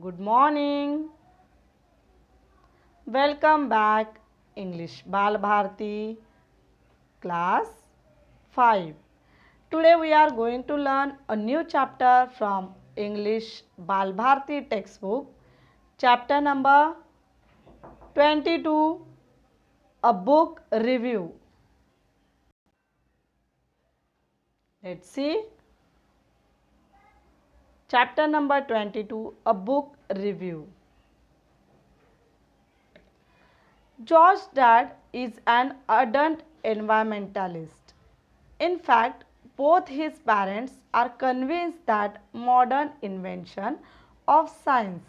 Good morning. Welcome back English Bal Bharti class 5. Today we are going to learn a new chapter from English Bal Bharti textbook. Chapter number 22, a book review. Let's see. Chapter number 22, a book review. George's dad is an ardent environmentalist. In fact, both his parents are convinced that modern invention of science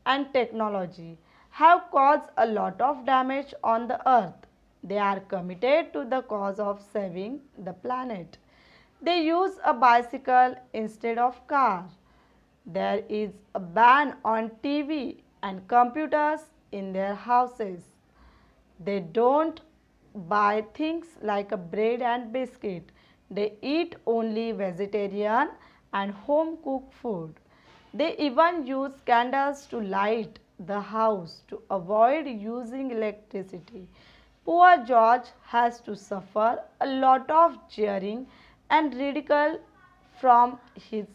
and technology have caused a lot of damage on the earth. They are committed to the cause of saving the planet. They use a bicycle instead of car. There is a ban on TV and computers in their houses. They don't buy things like a bread and biscuit. They eat only vegetarian and home cooked food. They even use candles to light the house to avoid using electricity. Poor George has to suffer a lot of jeering and ridicule from his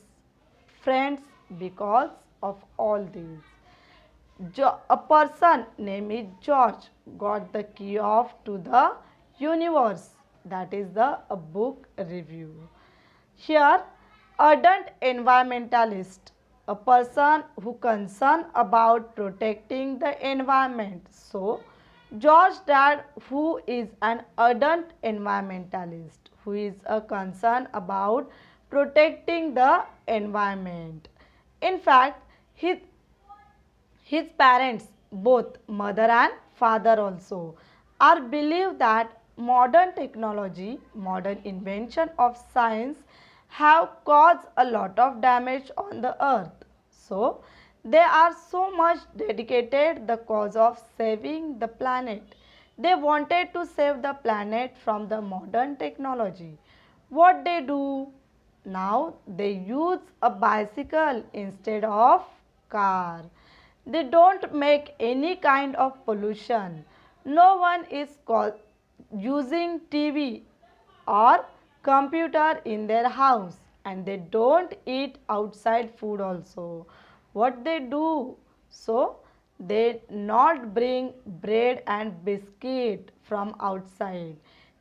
friends because of all these. A person named George got the key of to the universe. That is the a book review. Here, ardent environmentalist, a person who concerned about protecting the environment. So, George Dad, who is an ardent environmentalist, who is a concern about protecting the environment. In fact, his parents, both mother and father also, are believe that modern technology, modern invention of science have caused a lot of damage on the earth. So, they are so much dedicated the cause of saving the planet. They wanted to save the planet from the modern technology. What they do? Now they use a bicycle instead of car. They don't make any kind of pollution. No one is using TV or computer in their house, and they don't eat outside food also. What they do? So they not bring bread and biscuit from outside.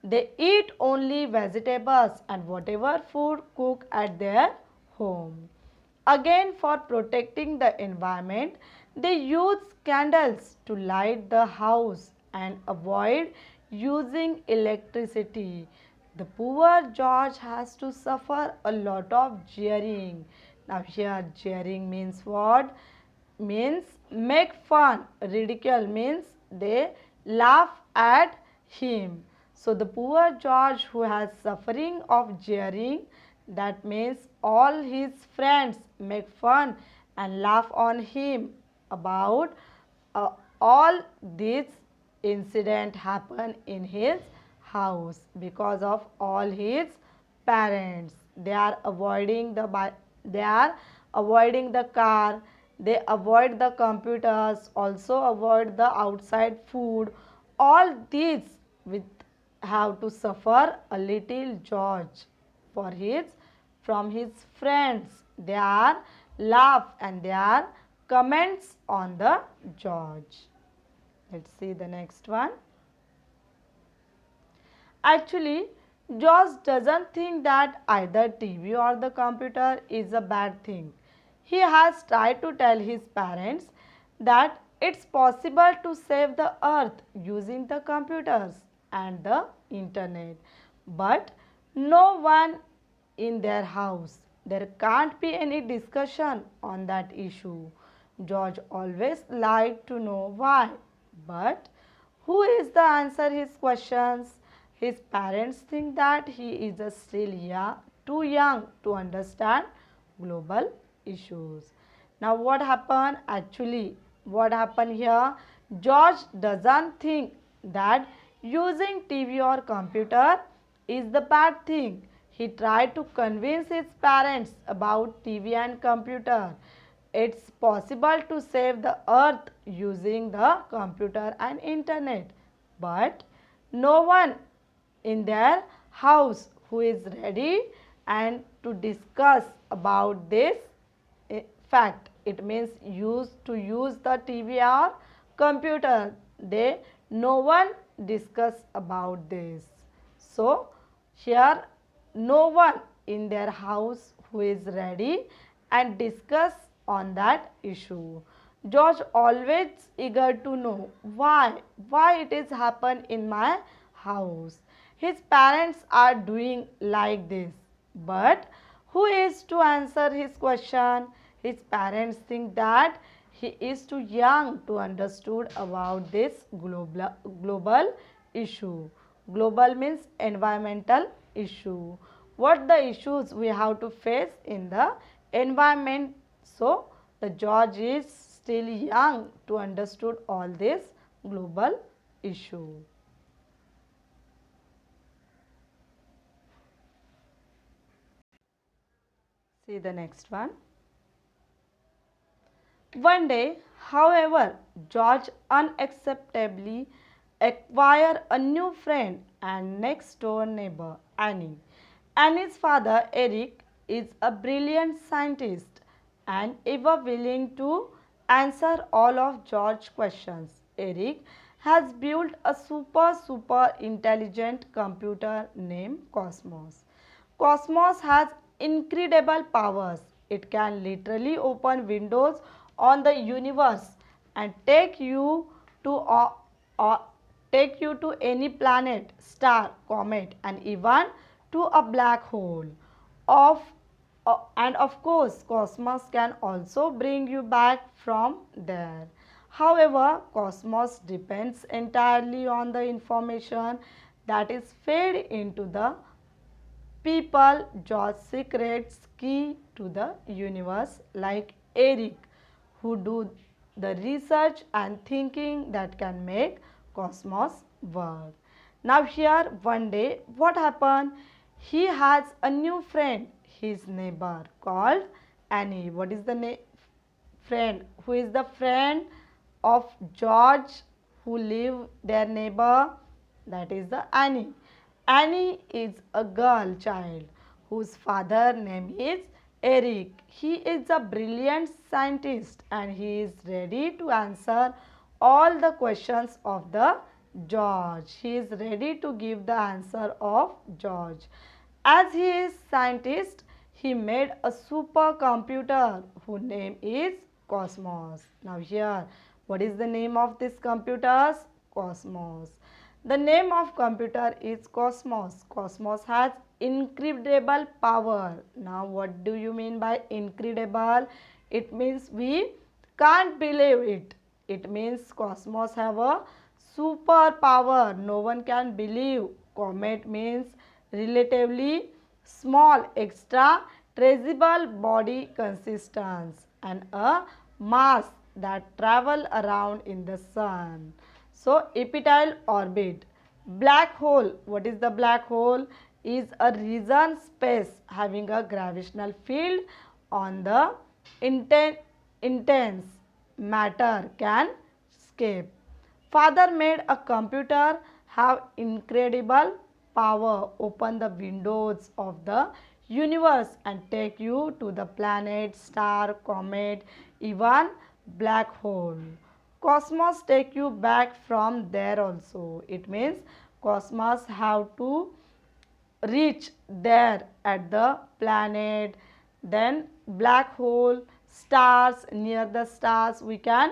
They eat only vegetables and whatever food cook at their home. Again, for protecting the environment, they use candles to light the house and avoid using electricity. The poor George has to suffer a lot of jeering. Now, here, jeering means what? Means make fun. Ridicule means they laugh at him. So the poor George who has suffering of jeering, that means all his friends make fun and laugh on him about uh, all this incident happen in his house because of all his parents. They are avoiding they are avoiding the car, they avoid the computers, also avoid the outside food. All these with have to suffer a little George for his from his friends. They are laugh and they are comments on the George. Let's see the next one. Actually, George doesn't think that either TV or the computer is a bad thing. He has tried to tell his parents that it's possible to save the earth using the computers and the internet. But no one in their house. There can't be any discussion on that issue. George always liked to know why. But who is the answer his questions? His parents think that he is still too young to understand global issues. Now what happened? Actually, what happened here? George doesn't think that using TV or computer is the bad thing. He tried to convince his parents about TV and computer. it's possible to save the earth using the computer and internet, but no one in their house who is ready and to discuss about this fact. It means use the TV or computer. They no one discuss about this. So here no one in their house who is ready and discuss on that issue. George always eager to know why it is happen in my house. His parents are doing like this, but who is to answer his question? His parents think that he is too young to understood about this global issue. Global means environmental issue. What the issues we have to face in the environment. So the George is still young to understood all this global issue. See the next one. One day, however, George unacceptably acquired a new friend and next door neighbor, Annie. Annie's father, Eric, is a brilliant scientist and ever willing to answer all of George's questions. Eric has built a super intelligent computer named Cosmos. Cosmos has incredible powers. It can literally open windows on the universe and uh, take you to any planet, star, comet, and even to a black hole. Of and of course, Cosmos can also bring you back from there. However, Cosmos depends entirely on the information that is fed into the people. George secrets key to the universe like Eric, who do the research and thinking that can make cosmos work. Now here one day what happened? He has a new friend, his neighbor called Annie. What is the friend? Who is the friend of George who live their neighbor? That is the Annie. Annie is a girl child whose father name is Eric. He is a brilliant scientist and he is ready to answer all the questions of the George. He is ready to give the answer of George. As he is scientist, he made a supercomputer whose name is Cosmos. Now here, what is the name of this computers? Cosmos. The name of computer is Cosmos. Cosmos has incredible power. Now what do you mean by incredible? It means we can't believe it. It means Cosmos have a super power. No one can believe. Comet means relatively small extra traceable body consistence and a mass that travel around in the sun. So epitile orbit. Black hole. What is the black hole? Is a region space having a gravitational field on the intense matter can escape. Father made a computer have incredible power, open the windows of the universe and take you to the planet, star, comet, even black hole. Cosmos take you back from there also. It means cosmos have to reach there at the planet, then black hole, stars, near the stars we can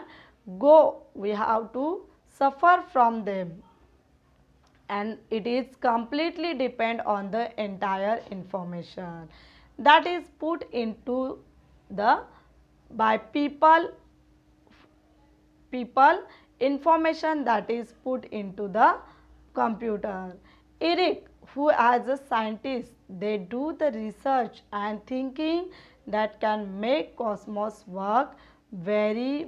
go. We have to suffer from them and it is completely depend on the entire information that is put into the by people information that is put into the computer. Eric, who as a scientist, they do the research and thinking that can make cosmos work very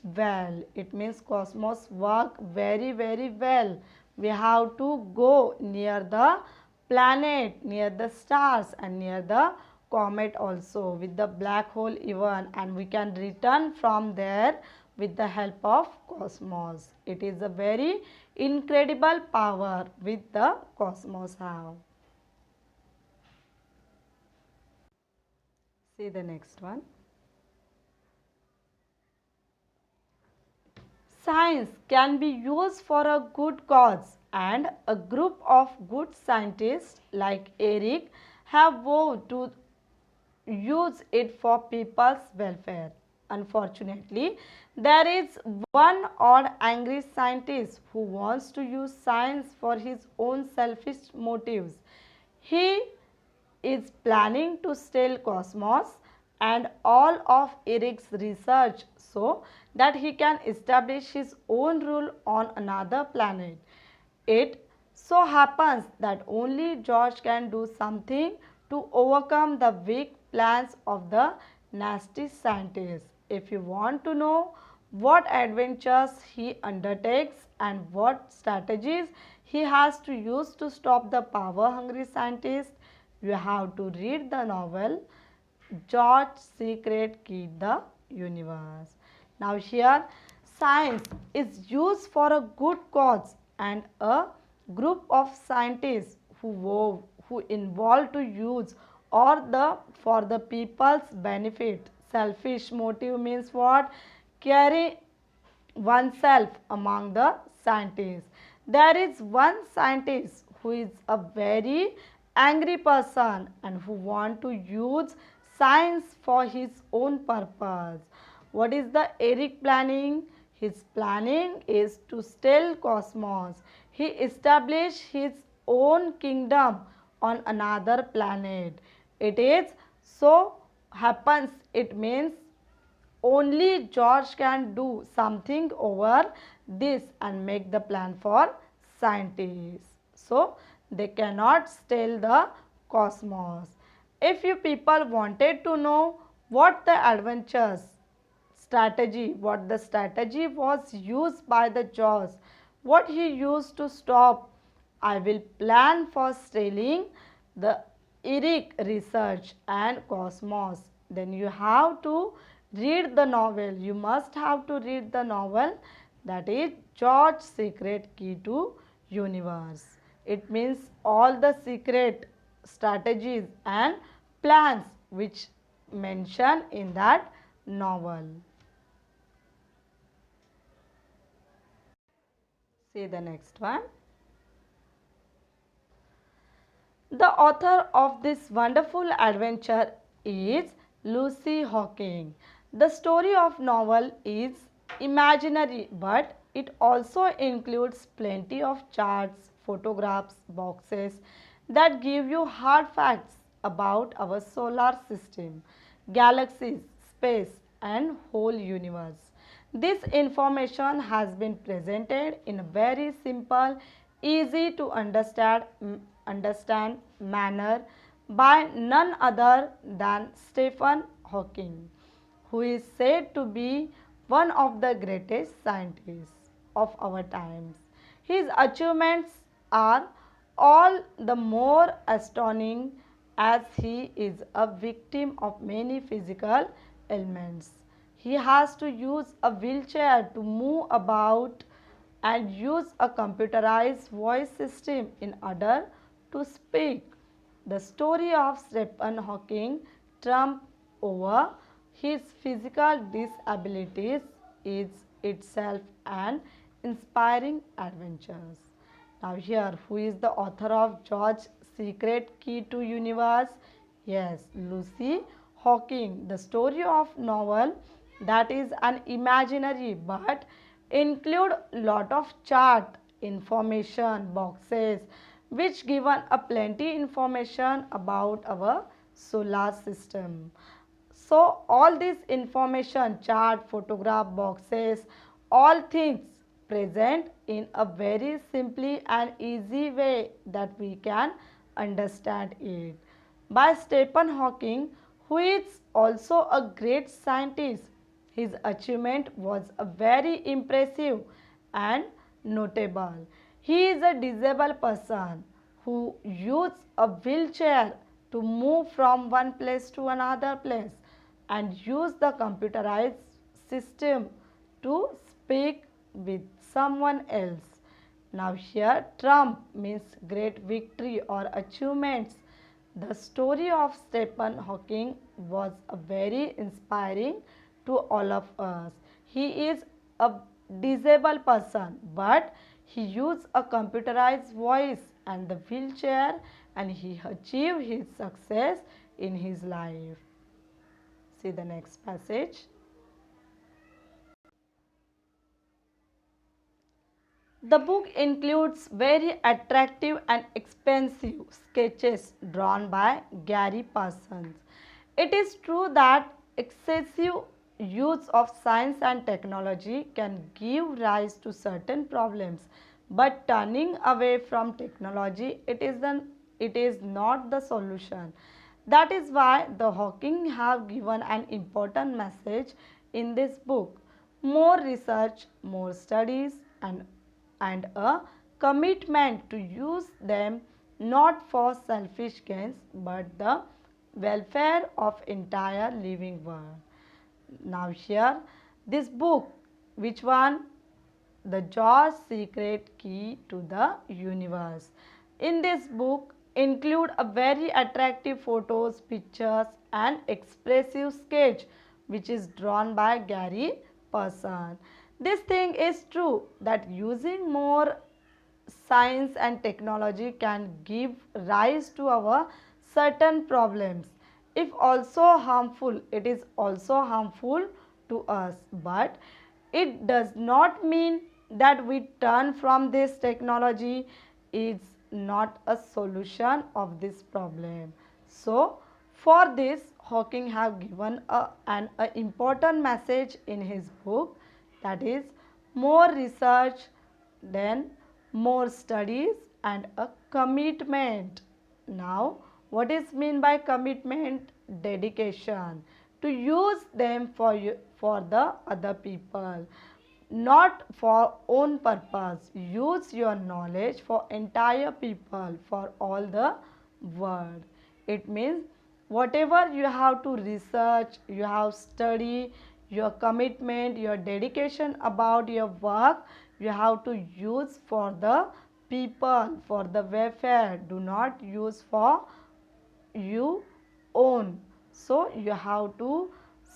well. It means cosmos work very well. We have to go near the planet, near the stars and near the comet also, with the black hole even, and we can return from there with the help of cosmos. It is a very incredible power with the cosmos have. See the next one. Science can be used for a good cause, and a group of good scientists like Eric have vowed to use it for people's welfare. Unfortunately, there is one odd angry scientist who wants to use science for his own selfish motives. He is planning to steal Cosmos and all of Eric's research so that he can establish his own rule on another planet. It so happens that only George can do something to overcome the weak plans of the nasty scientist. If you want to know what adventures he undertakes and what strategies he has to use to stop the power hungry scientist, you have to read the novel George's Secret Key the Universe. Now here science is used for a good cause, and a group of scientists who involve to use or the for the people's benefit. Selfish motive means what? Carry oneself among the scientists. There is one scientist who is a very angry person and who want to use science for his own purpose. What is the Eric planning? His planning is to steal Cosmos. He established his own kingdom on another planet. It is so happens, it means only George can do something over this and make the plan for scientists. So they cannot steal the cosmos. If you people wanted to know what the adventures strategy, what the strategy was used by the Jaws, what he used to stop, I will plan for stealing the Eric research and cosmos. Then you have to read the novel. You must have to read the novel, that is George's Secret Key to Universe. It means all the secret strategies and plans which mention in that novel. See the next one. The author of this wonderful adventure is Lucy Hawking. The story of novel is imaginary, but it also includes plenty of charts, photographs, boxes that give you hard facts about our solar system, galaxies, space and whole universe. This information has been presented in a very simple, easy to understand manner by none other than Stephen Hawking, who is said to be one of the greatest scientists of our times. His achievements are all the more astonishing as he is a victim of many physical ailments. He has to use a wheelchair to move about and use a computerized voice system in order to speak. The story of Stephen Hawking trump over his physical disabilities is itself an inspiring adventure. Now here, who is the author of George's Secret Key to Universe? Yes, Lucy Hawking. The story of novel that is an imaginary but include lot of chart information boxes which given a plenty information about our solar system. So all this information, chart, photograph, boxes, all things present in a very simply and easy way that we can understand it. By Stephen Hawking, who is also a great scientist. His achievement was a very impressive and notable. He is a disabled person who uses a wheelchair to move from one place to another place and use the computerized system to speak with someone else. Now, here Trump means great victory or achievements. The story of Stephen Hawking was a very inspiring to all of us. He is a disabled person, but he used a computerized voice and the wheelchair, and he achieved his success in his life. See the next passage. The book includes very attractive and expensive sketches drawn by Gary Parsons. It is true that excessive use of science and technology can give rise to certain problems, but turning away from technology it is not the solution. That is why the Hawking have given an important message in this book. More research, more studies, and a commitment to use them not for selfish gains but the welfare of entire living world. Now here this book, which one? The George Secret Key to the Universe. In this book include a very attractive photos, pictures and expressive sketch which is drawn by Gary Person. This thing is true that using more science and technology can give rise to our certain problems. If also harmful, it is also harmful to us, but it does not mean that we turn from this technology. It's not a solution of this problem. So for this Hawking have given an important message in his book, that is more research, then more studies and a commitment. Now what is mean by commitment? Dedication to use them for you, for the other people, not for own purpose. Use your knowledge for entire people, for all the world. It means whatever you have to research, you have study, your commitment, your dedication about your work, you have to use for the people, for the welfare. Do not use for you own. So you have to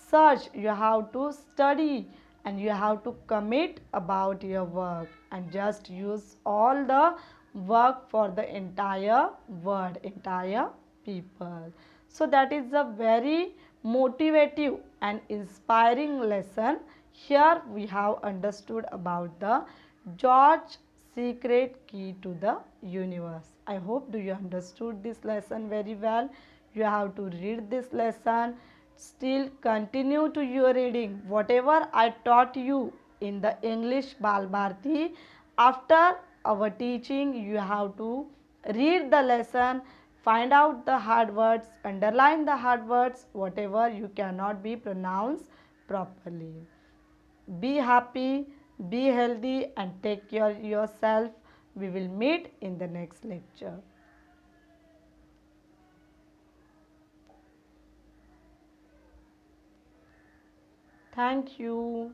search, you have to study and you have to commit about your work and just use all the work for the entire world, entire people. So that is a very motivative and inspiring lesson. Here we have understood about the George Secret Key to the Universe. I hope do you understood this lesson very well. You have to read this lesson. Still continue to your reading. Whatever I taught you in the English Bal Bharti, after our teaching you have to read the lesson, find out the hard words, underline the hard words, whatever you cannot be pronounced properly. Be happy, be healthy and take care of yourself. We will meet in the next lecture. Thank you.